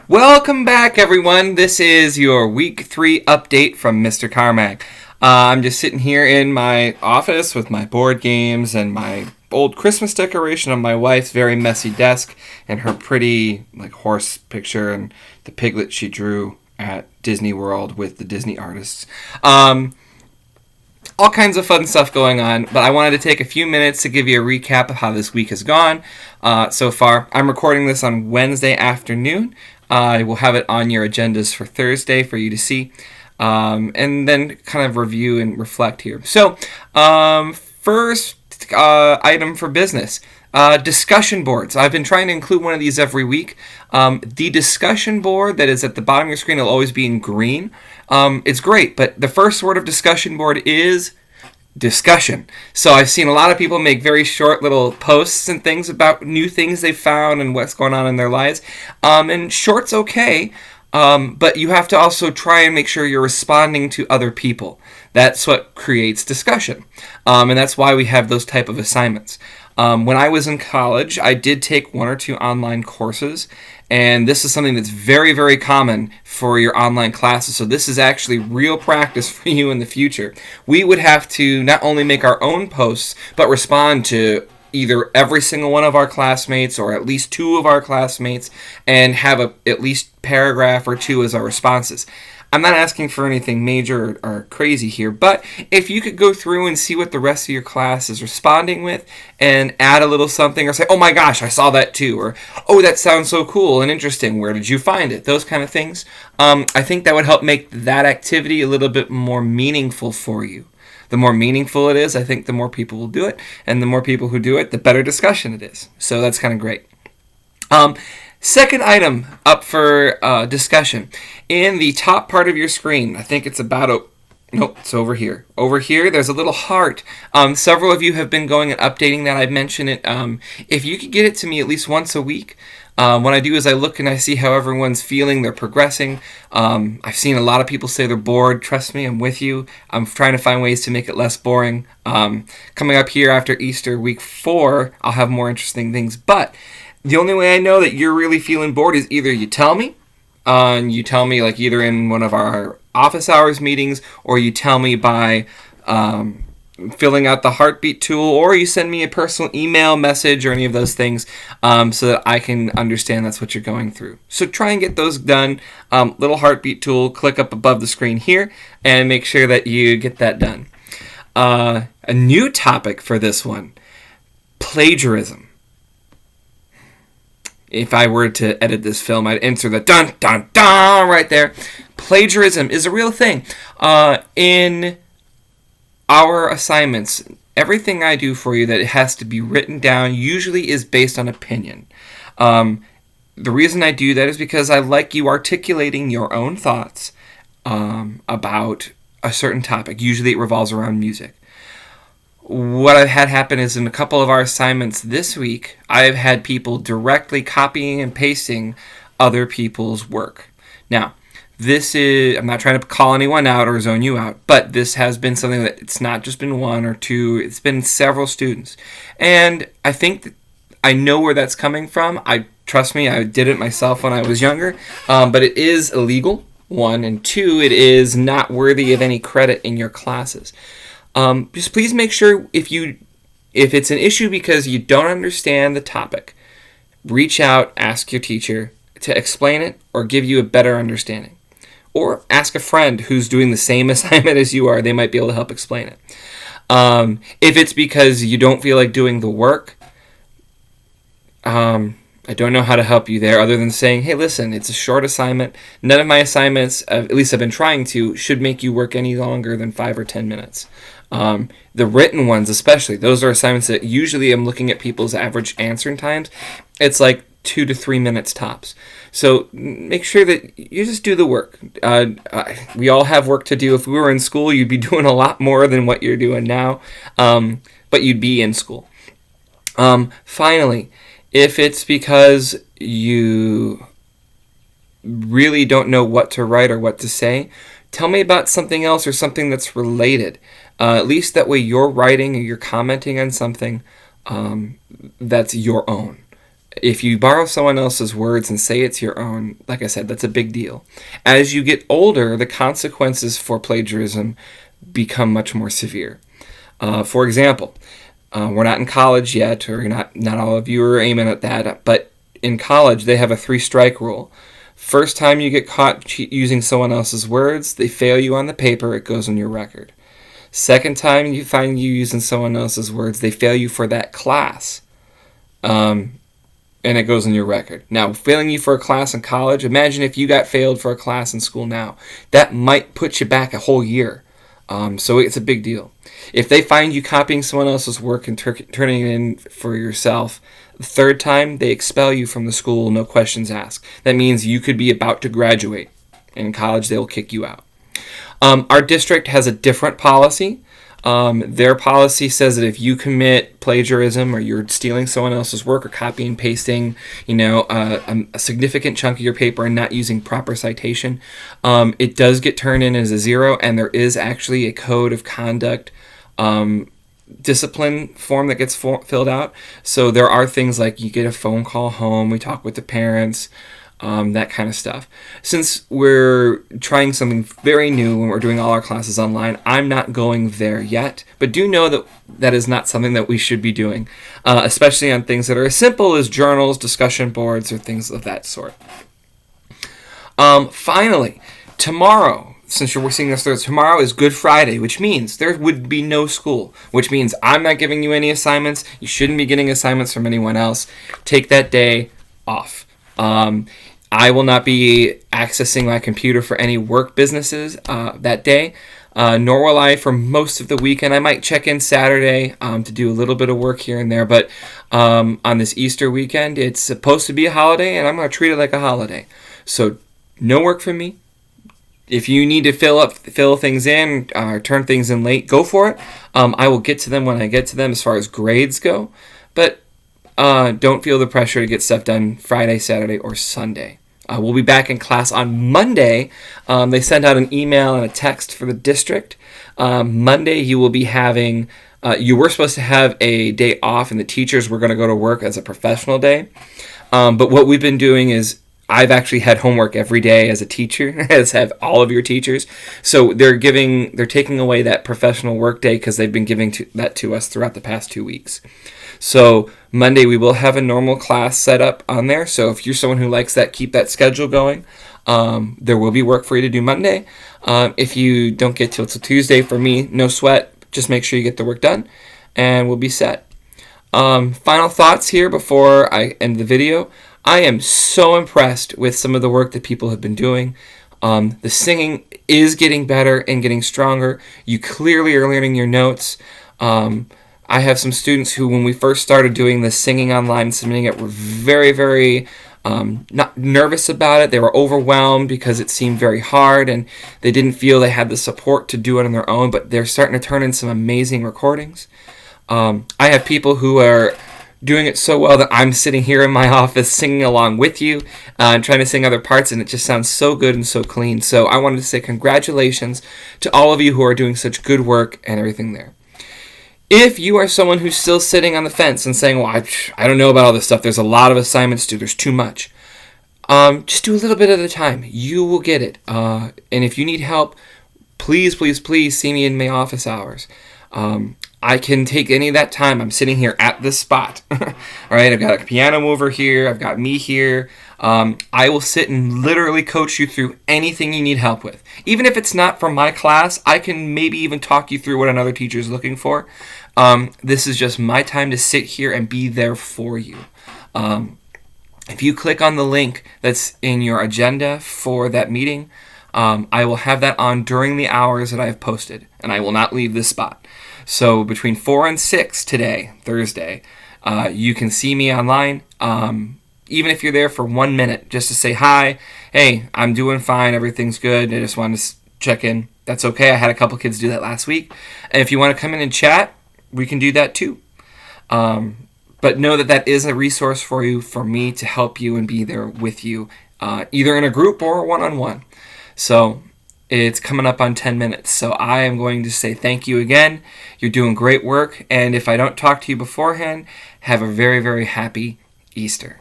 Welcome back, everyone. This is your Week 3 update from Mr. Carmack. I'm just sitting here in my office with my board games and my old Christmas decoration on my wife's very messy desk and her pretty horse picture and the piglet she drew at Disney World with the Disney artists. All kinds of fun stuff going on, but I wanted to take a few minutes to give you a recap of how this week has gone so far. I'm recording this on Wednesday afternoon. I will have it on your agendas for Thursday for you to see, and then kind of review and reflect here. So, first item for business. Discussion boards. I've been trying to include one of these every week. The discussion board that is at the bottom of your screen will always be in green. It's great, but the first word of discussion board is discussion. So I've seen a lot of people make very short little posts and things about new things they've found and what's going on in their lives. And short's okay, but you have to also try and make sure you're responding to other people. That's what creates discussion. And that's why we have those type of assignments. When I was in college, I did take one or two online courses, and this is something that's very, very common for your online classes. So this is actually real practice for you in the future. We would have to not only make our own posts, but respond to either every single one of our classmates or at least two of our classmates and have at least paragraph or two as our responses. I'm not asking for anything major or crazy here, but if you could go through and see what the rest of your class is responding with and add a little something or say, oh my gosh, I saw that too, or oh, that sounds so cool and interesting, where did you find it? Those kind of things. I think that would help make that activity a little bit more meaningful for you. The more meaningful it is, I think the more people will do it, and the more people who do it, the better discussion it is. So that's kind of great. Second item up for discussion. In the top part of your screen, I think it's about nope, it's over here. Over here, there's a little heart. Several of you have been going and updating that. I've mentioned it. If you could get it to me at least once a week, what I do is I look and I see how everyone's feeling. They're progressing. I've seen a lot of people say they're bored. Trust me, I'm with you. I'm trying to find ways to make it less boring. Coming up here after Easter, week 4, I'll have more interesting things. But the only way I know that you're really feeling bored is either you tell me like either in one of our office hours meetings, or you tell me by filling out the heartbeat tool, or you send me a personal email message or any of those things so that I can understand that's what you're going through. So try and get those done. Little heartbeat tool, click up above the screen here and make sure that you get that done. A new topic for this one, plagiarism. If I were to edit this film, I'd insert the dun, dun, dun right there. Plagiarism is a real thing. In our assignments, everything I do for you that it has to be written down usually is based on opinion. The reason I do that is because I like you articulating your own thoughts about a certain topic. Usually it revolves around music. What I've had happen is in a couple of our assignments this week, I've had people directly copying and pasting other people's work. Now, this is, I'm not trying to call anyone out or zone you out, but this has been something that it's not just been one or two, it's been several students. And I think that I know where that's coming from. Trust me, I did it myself when I was younger, but it is illegal, 1, and 2, it is not worthy of any credit in your classes. Just please make sure if it's an issue because you don't understand the topic, reach out, ask your teacher to explain it or give you a better understanding. Or ask a friend who's doing the same assignment as you are. They might be able to help explain it. If it's because you don't feel like doing the work, I don't know how to help you there other than saying, hey, listen, it's a short assignment. None of my assignments, at least I've been trying to, should make you work any longer than 5 or 10 minutes. The written ones especially, those are assignments that usually I'm looking at people's average answering times. It's like 2 to 3 minutes tops. So make sure that you just do the work. We all have work to do. If we were in school, you'd be doing a lot more than what you're doing now, but you'd be in school. Finally, if it's because you really don't know what to write or what to say, tell me about something else or something that's related. At least that way you're writing or you're commenting on something that's your own. If you borrow someone else's words and say it's your own, like I said, that's a big deal. As you get older, the consequences for plagiarism become much more severe. For example, we're not in college yet, or not all of you are aiming at that, but in college they have a 3-strike rule. First time you get caught using someone else's words, they fail you on the paper, it goes on your record. Second time you find you using someone else's words, they fail you for that class. And it goes on your record. Now, failing you for a class in college, imagine if you got failed for a class in school now. That might put you back a whole year. So it's a big deal. If they find you copying someone else's work and turning it in for yourself, the third time, they expel you from the school, no questions asked. That means you could be about to graduate. In college, they will kick you out. Our district has a different policy. Their policy says that if you commit plagiarism or you're stealing someone else's work or copying and pasting, a significant chunk of your paper and not using proper citation, it does get turned in as a 0, and there is actually a code of conduct discipline form that gets filled out. So there are things like you get a phone call home, we talk with the parents, that kind of stuff. Since we're trying something very new when we're doing all our classes online, I'm not going there yet, but do know that that is not something that we should be doing, especially on things that are as simple as journals, discussion boards, or things of that sort. Finally, tomorrow, since we're seeing this Thursday, tomorrow is Good Friday, which means there would be no school, which means I'm not giving you any assignments. You shouldn't be getting assignments from anyone else. Take that day off. I will not be accessing my computer for any work businesses that day, nor will I for most of the weekend. I might check in Saturday to do a little bit of work here and there, but on this Easter weekend, it's supposed to be a holiday, and I'm going to treat it like a holiday. So no work for me. If you need to fill things in, or turn things in late, go for it. I will get to them when I get to them as far as grades go, but don't feel the pressure to get stuff done Friday, Saturday, or Sunday. We'll be back in class on Monday. They sent out an email and a text for the district. Monday you will be having, you were supposed to have a day off, and the teachers were going to go to work as a professional day. But what we've been doing is I've actually had homework every day as a teacher, as have all of your teachers. So they're taking away that professional work day because they've been giving that to us throughout the past 2 weeks. So Monday we will have a normal class set up on there. So if you're someone who likes that, keep that schedule going. There will be work for you to do Monday. If you don't get till Tuesday, for me, no sweat. Just make sure you get the work done, and we'll be set. Final thoughts here before I end the video. I am so impressed with some of the work that people have been doing. The singing is getting better and getting stronger. You clearly are learning your notes. I have some students who, when we first started doing the singing online and submitting it, were very, very not nervous about it. They were overwhelmed because it seemed very hard, and they didn't feel they had the support to do it on their own, but they're starting to turn in some amazing recordings. I have people who are doing it so well that I'm sitting here in my office singing along with you and trying to sing other parts, and it just sounds so good and so clean. So I wanted to say congratulations to all of you who are doing such good work and everything there. If you are someone who's still sitting on the fence and saying, well, I don't know about all this stuff, there's a lot of assignments to do, there's too much, just do a little bit at a time. You will get it. And if you need help, please, please, please see me in my office hours. I can take any of that time. I'm sitting here at this spot. All right, I've got a piano over here. I've got me here. I will sit and literally coach you through anything you need help with. Even if it's not from my class, I can maybe even talk you through what another teacher is looking for. This is just my time to sit here and be there for you. If you click on the link that's in your agenda for that meeting, I will have that on during the hours that I have posted, and I will not leave this spot. So between 4 and 6 today, Thursday, you can see me online, even if you're there for 1 minute, just to say, hi, hey, I'm doing fine, everything's good, I just wanted to check in. That's okay, I had a couple kids do that last week. And if you want to come in and chat, we can do that too. But know that that is a resource for you, for me to help you and be there with you, either in a group or one-on-one. So it's coming up on 10 minutes, so I am going to say thank you again. You're doing great work, and if I don't talk to you beforehand, have a very, very happy Easter.